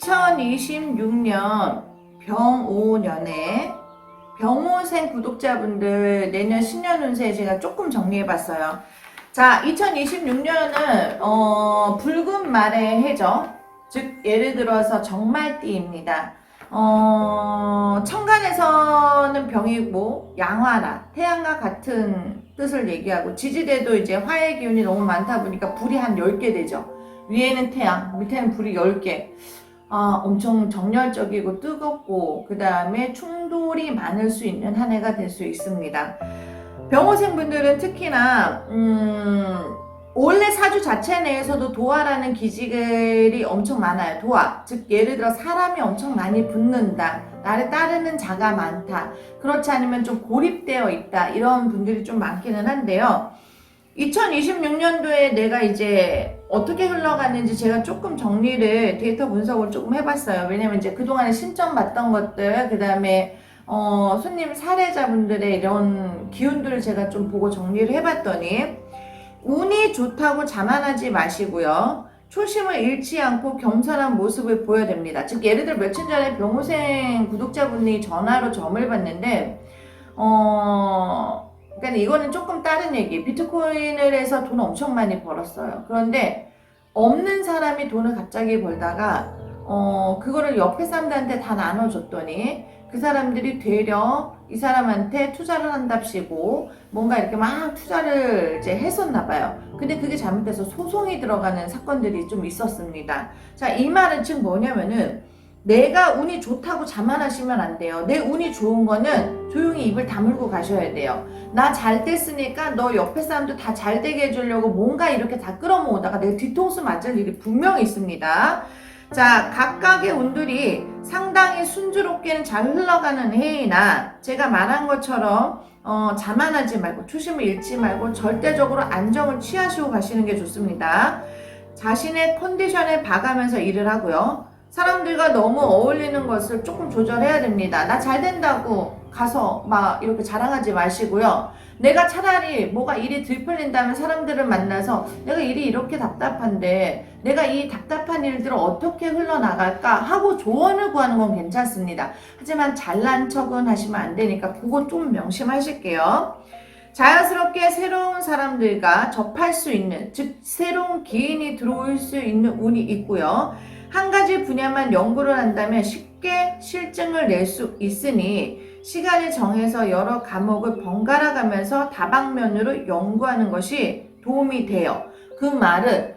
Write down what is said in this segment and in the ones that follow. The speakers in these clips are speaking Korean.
2026년 병오년에 병오생 구독자분들 내년 신년 운세 제가 조금 정리해봤어요. 자, 2026년은 붉은 말의 해죠. 즉 예를 들어서 정말띠입니다. 천간에서는 병이고 양화라 태양과 같은 뜻을 얘기하고 지지대도 이제 화의 기운이 너무 많다 보니까 불이 한 10개 되죠. 위에는 태양, 밑에는 불이 10개. 엄청 정열적이고 뜨겁고 그 다음에 충돌이 많을 수 있는 한 해가 될 수 있습니다. 병호생분들은 특히나 원래 사주 자체 내에서도 도화라는 기질이 엄청 많아요. 도화, 즉 예를 들어 사람이 엄청 많이 붙는다, 나를 따르는 자가 많다, 그렇지 않으면 좀 고립되어 있다, 이런 분들이 좀 많기는 한데요. 2026년도에 내가 이제 어떻게 흘러갔는지 제가 조금 정리를 데이터 분석을 조금 해봤어요. 왜냐면 이제 그동안에 신점 받던 것들, 그 다음에 손님 사례자분들의 이런 기운들을 제가 좀 보고 정리를 해봤더니 운이 좋다고 자만하지 마시고요. 초심을 잃지 않고 겸손한 모습을 보여야 됩니다. 즉 예를 들어 며칠 전에 병호생 구독자분이 전화로 점을 봤는데 그러니까 이거는 조금 다른 얘기. 비트코인을 해서 돈 엄청 많이 벌었어요. 그런데 없는 사람이 돈을 갑자기 벌다가 그거를 옆에 사람들한테 다 나눠줬더니 그 사람들이 되려 이 사람한테 투자를 한답시고 뭔가 이렇게 막 투자를 이제 했었나 봐요. 근데 그게 잘못돼서 소송이 들어가는 사건들이 좀 있었습니다. 자, 이 말은 즉 뭐냐면은 내가 운이 좋다고 자만하시면 안 돼요. 내 운이 좋은 거는 조용히 입을 다물고 가셔야 돼요. 나 잘 됐으니까 너 옆에 사람도 다 잘 되게 해주려고 뭔가 이렇게 다 끌어모으다가 내 뒤통수 맞을 일이 분명히 있습니다. 자, 각각의 운들이 상당히 순조롭게는 잘 흘러가는 해이나 제가 말한 것처럼 자만하지 말고 초심을 잃지 말고 절대적으로 안정을 취하시고 가시는 게 좋습니다. 자신의 컨디션에 봐가면서 일을 하고요. 사람들과 너무 어울리는 것을 조금 조절해야 됩니다. 나 잘 된다고 가서 막 이렇게 자랑하지 마시고요. 내가 차라리 뭐가 일이 들풀린다면 사람들을 만나서 내가 일이 이렇게 답답한데 내가 이 답답한 일들을 어떻게 흘러나갈까 하고 조언을 구하는 건 괜찮습니다. 하지만 잘난 척은 하시면 안 되니까 그거 좀 명심하실게요. 자연스럽게 새로운 사람들과 접할 수 있는, 즉 새로운 기인이 들어올 수 있는 운이 있고요. 한 가지 분야만 연구를 한다면 쉽게 실증을 낼 수 있으니 시간을 정해서 여러 과목을 번갈아 가면서 다방면으로 연구하는 것이 도움이 돼요. 그 말은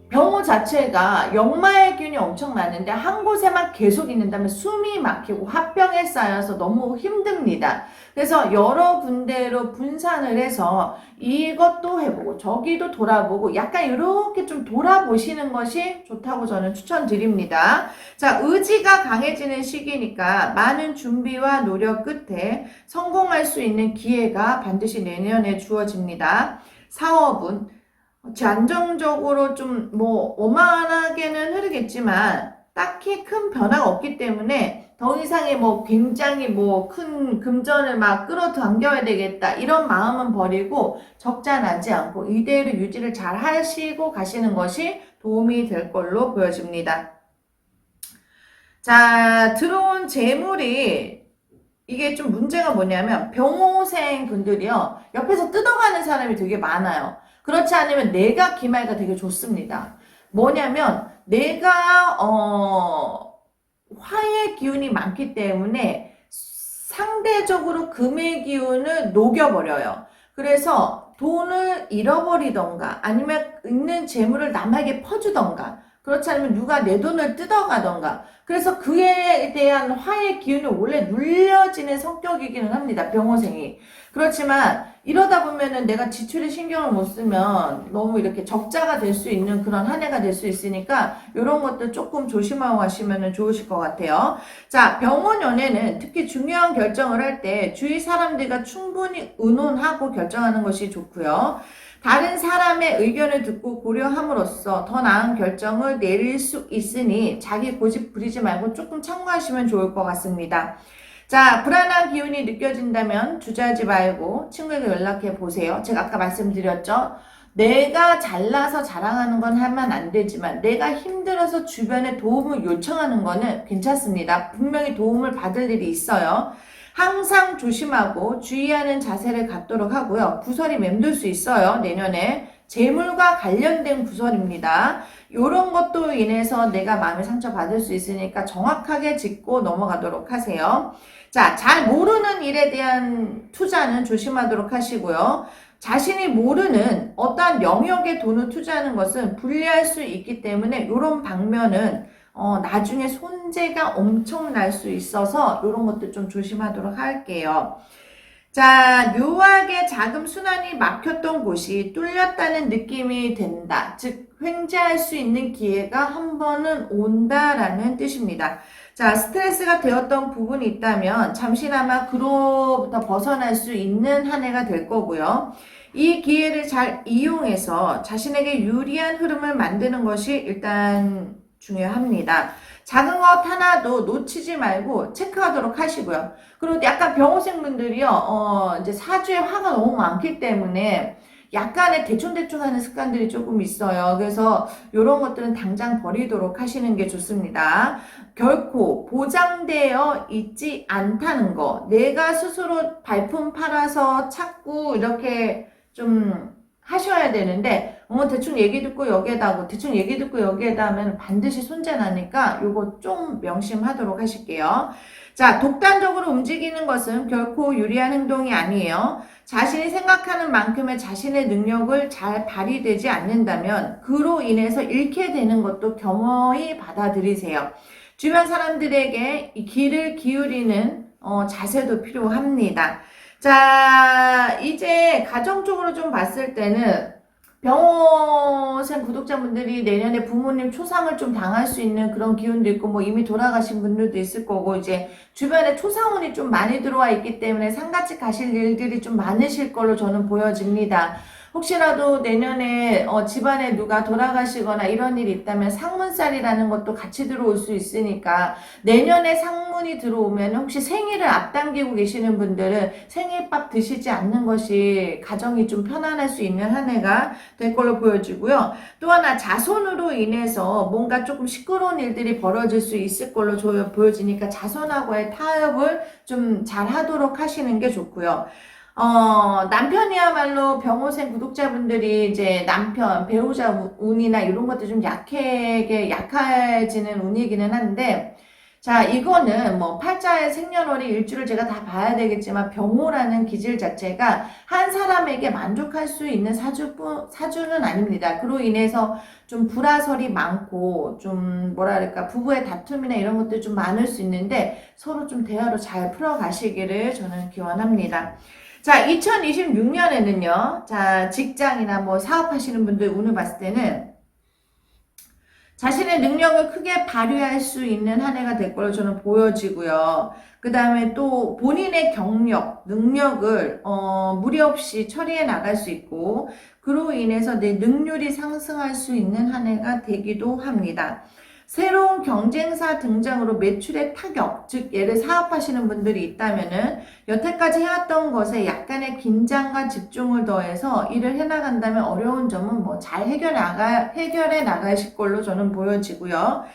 병호 자체가 역마의 기운이 엄청 많은데 한 곳에만 계속 있는다면 숨이 막히고 화병에 쌓여서 너무 힘듭니다. 그래서 여러 군데로 분산을 해서 이것도 해보고 저기도 돌아보고 약간 이렇게 좀 돌아보시는 것이 좋다고 저는 추천드립니다. 자, 의지가 강해지는 시기니까 많은 준비와 노력 끝에 성공할 수 있는 기회가 반드시 내년에 주어집니다. 사업은 안정적으로 좀 어마하게는 흐르겠지만 딱히 큰 변화가 없기 때문에 더 이상의 굉장히 큰 금전을 막 끌어당겨야 되겠다 이런 마음은 버리고 적자 나지 않고 이대로 유지를 잘 하시고 가시는 것이 도움이 될 걸로 보여집니다. 자, 들어온 재물이 이게 좀 문제가 뭐냐면 병호생 분들이요 옆에서 뜯어가는 사람이 되게 많아요. 그렇지 않으면 내가 기말가 되게 좋습니다. 뭐냐면 내가 화의 기운이 많기 때문에 상대적으로 금의 기운을 녹여버려요. 그래서 돈을 잃어버리던가 아니면 있는 재물을 남에게 퍼주던가 그렇지 않으면 누가 내 돈을 뜯어가던가 그래서 그에 대한 화의 기운이 원래 눌려지는 성격이기는 합니다. 병호생이. 그렇지만 이러다 보면은 내가 지출에 신경을 못 쓰면 너무 이렇게 적자가 될 수 있는 그런 한 해가 될 수 있으니까 이런 것들 조금 조심하고 가시면 좋으실 것 같아요. 자, 병원연애는 특히 중요한 결정을 할 때 주위 사람들과 충분히 의논하고 결정하는 것이 좋고요. 다른 사람의 의견을 듣고 고려함으로써 더 나은 결정을 내릴 수 있으니 자기 고집 부리지 말고 조금 참고하시면 좋을 것 같습니다. 자, 불안한 기운이 느껴진다면 주저하지 말고 친구에게 연락해 보세요. 제가 아까 말씀드렸죠. 내가 잘나서 자랑하는 건 하면 안 되지만 내가 힘들어서 주변에 도움을 요청하는 거는 괜찮습니다. 분명히 도움을 받을 일이 있어요. 항상 조심하고 주의하는 자세를 갖도록 하고요. 구설이 맴돌 수 있어요. 내년에. 재물과 관련된 구설입니다. 요런 것도 인해서 내가 마음의 상처 받을 수 있으니까 정확하게 짚고 넘어가도록 하세요. 자, 잘 모르는 일에 대한 투자는 조심하도록 하시고요. 자신이 모르는 어떠한 영역에 돈을 투자하는 것은 불리할 수 있기 때문에 이런 방면은 나중에 손재가 엄청 날 수 있어서 이런 것들 좀 조심하도록 할게요. 자, 묘하게 자금 순환이 막혔던 곳이 뚫렸다는 느낌이 든다. 즉, 횡재할 수 있는 기회가 한 번은 온다라는 뜻입니다. 자, 스트레스가 되었던 부분이 있다면 잠시나마 그로부터 벗어날 수 있는 한 해가 될 거고요. 이 기회를 잘 이용해서 자신에게 유리한 흐름을 만드는 것이 일단 중요합니다. 작은 것 하나도 놓치지 말고 체크하도록 하시고요. 그리고 약간 병호생분들이요, 이제 사주에 화가 너무 많기 때문에 약간의 대충대충 하는 습관들이 조금 있어요. 그래서 이런 것들은 당장 버리도록 하시는 게 좋습니다. 결코 보장되어 있지 않다는 거. 내가 스스로 발품 팔아서 찾고 이렇게 좀 하셔야 되는데, 대충 얘기 듣고 여기에다 하고, 대충 얘기 듣고 여기에다 하면 반드시 손재 나니까 요거 좀 명심하도록 하실게요. 자, 독단적으로 움직이는 것은 결코 유리한 행동이 아니에요. 자신이 생각하는 만큼의 자신의 능력을 잘 발휘되지 않는다면 그로 인해서 잃게 되는 것도 겸허히 받아들이세요. 주변 사람들에게 이 귀를 기울이는 자세도 필요합니다. 자, 이제 가정적으로 좀 봤을 때는 병호생 구독자분들이 내년에 부모님 초상을 좀 당할 수 있는 그런 기운도 있고, 뭐 이미 돌아가신 분들도 있을 거고, 이제 주변에 초상운이 좀 많이 들어와 있기 때문에 상같이 가실 일들이 좀 많으실 걸로 저는 보여집니다. 혹시라도 내년에 집안에 누가 돌아가시거나 이런 일이 있다면 상문살이라는 것도 같이 들어올 수 있으니까, 내년에 상문이 들어오면 혹시 생일을 앞당기고 계시는 분들은 생일밥 드시지 않는 것이 가정이 좀 편안할 수 있는 한 해가 될 걸로 보여지고요. 또 하나, 자손으로 인해서 뭔가 조금 시끄러운 일들이 벌어질 수 있을 걸로 보여지니까 자손하고의 타협을 좀 잘 하도록 하시는 게 좋고요. 남편이야말로 병호생 구독자분들이 이제 남편, 배우자 운이나 이런 것들 좀 약해지는 운이기는 한데, 자, 이거는 뭐 팔자의 생년월일 일주를 제가 다 봐야 되겠지만 병호라는 기질 자체가 한 사람에게 만족할 수 있는 사주는 아닙니다. 그로 인해서 좀 불화설이 많고 좀 뭐랄까 부부의 다툼이나 이런 것들이 좀 많을 수 있는데 서로 좀 대화로 잘 풀어가시기를 저는 기원합니다. 자, 2026년에는요, 자, 직장이나 뭐 사업하시는 분들 운을 봤을 때는 자신의 능력을 크게 발휘할 수 있는 한 해가 될 걸로 저는 보여지고요. 그 다음에 또 본인의 경력, 능력을 무리 없이 처리해 나갈 수 있고, 그로 인해서 내 능률이 상승할 수 있는 한 해가 되기도 합니다. 새로운 경쟁사 등장으로 매출의 타격, 즉 얘를 사업하시는 분들이 있다면은 여태까지 해왔던 것에 약간의 긴장과 집중을 더해서 일을 해나간다면 어려운 점은 뭐 잘 해결해 나가실 걸로 저는 보여지고요.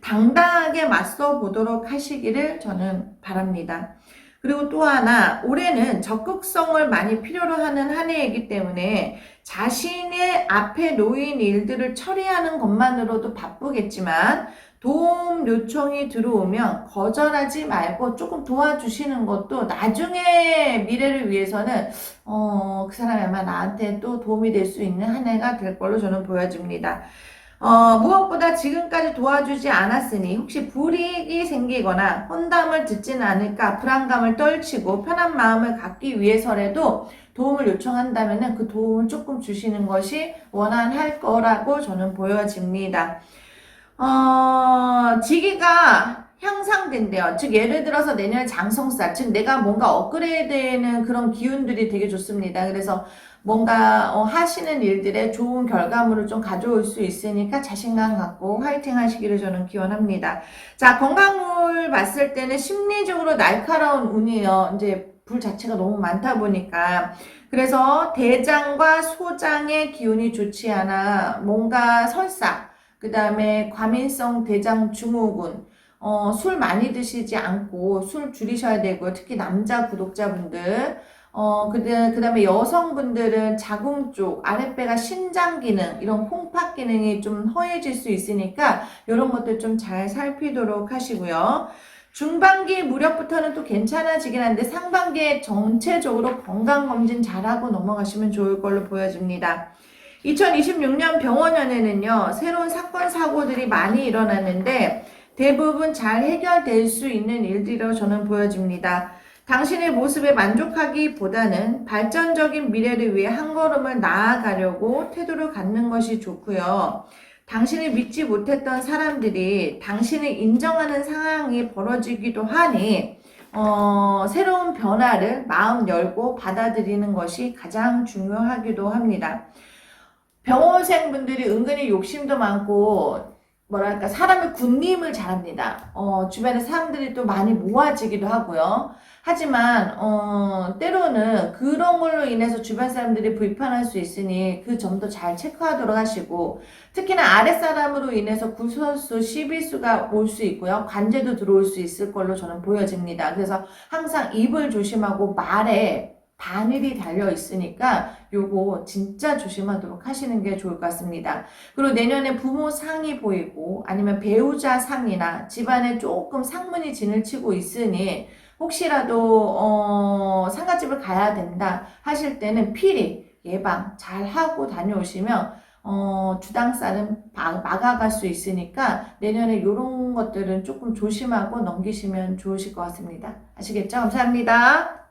당당하게 맞서 보도록 하시기를 저는 바랍니다. 그리고 또 하나, 올해는 적극성을 많이 필요로 하는 한 해이기 때문에 자신의 앞에 놓인 일들을 처리하는 것만으로도 바쁘겠지만 도움 요청이 들어오면 거절하지 말고 조금 도와주시는 것도 나중에 미래를 위해서는 그 사람이 아마 나한테 또 도움이 될 수 있는 한 해가 될 걸로 저는 보여집니다. 무엇보다 지금까지 도와주지 않았으니 혹시 불이익이 생기거나 혼담을 듣지는 않을까 불안감을 떨치고 편한 마음을 갖기 위해서라도 도움을 요청한다면 그 도움을 조금 주시는 것이 원활할 거라고 저는 보여집니다. 직위가 향상된대요. 즉 예를 들어서 내년 장성살, 즉 내가 뭔가 업그레이드되는 그런 기운들이 되게 좋습니다. 그래서 뭔가 하시는 일들에 좋은 결과물을 좀 가져올 수 있으니까 자신감 갖고 화이팅 하시기를 저는 기원합니다. 자, 건강을 봤을 때는 심리적으로 날카로운 운이에요. 이제 불 자체가 너무 많다 보니까. 그래서 대장과 소장의 기운이 좋지 않아 뭔가 설사, 그 다음에 과민성 대장 증후군, 술 많이 드시지 않고 술 줄이셔야 되고, 특히 남자 구독자분들, 그 다음에 여성분들은 자궁 쪽, 아랫배가 신장 기능, 이런 콩팥 기능이 좀 허해질 수 있으니까, 이런 것들 좀 잘 살피도록 하시고요. 중반기 무렵부터는 또 괜찮아지긴 한데, 상반기에 전체적으로 건강검진 잘하고 넘어가시면 좋을 걸로 보여집니다. 2026년 병원연에는요, 새로운 사건, 사고들이 많이 일어났는데, 대부분 잘 해결될 수 있는 일들이라고 저는 보여집니다. 당신의 모습에 만족하기보다는 발전적인 미래를 위해 한 걸음을 나아가려고 태도를 갖는 것이 좋고요. 당신이 믿지 못했던 사람들이 당신을 인정하는 상황이 벌어지기도 하니 새로운 변화를 마음 열고 받아들이는 것이 가장 중요하기도 합니다. 병원생분들이 은근히 욕심도 많고 뭐랄까 사람의 군림을 잘합니다. 주변에 사람들이 또 많이 모아지기도 하고요. 하지만 때로는 그런 걸로 인해서 주변 사람들이 불편할 수 있으니 그 점도 잘 체크하도록 하시고, 특히나 아랫사람으로 인해서 구설수, 시비수가 올 수 있고요. 관제도 들어올 수 있을 걸로 저는 보여집니다. 그래서 항상 입을 조심하고 말에 바늘이 달려 있으니까 요거 진짜 조심하도록 하시는 게 좋을 것 같습니다. 그리고 내년에 부모 상이 보이고 아니면 배우자 상이나 집안에 조금 상문이 진을 치고 있으니 혹시라도 상가집을 가야 된다 하실 때는 필히 예방 잘 하고 다녀오시면 주당살은 막아갈 수 있으니까 내년에 이런 것들은 조금 조심하고 넘기시면 좋으실 것 같습니다. 아시겠죠? 감사합니다.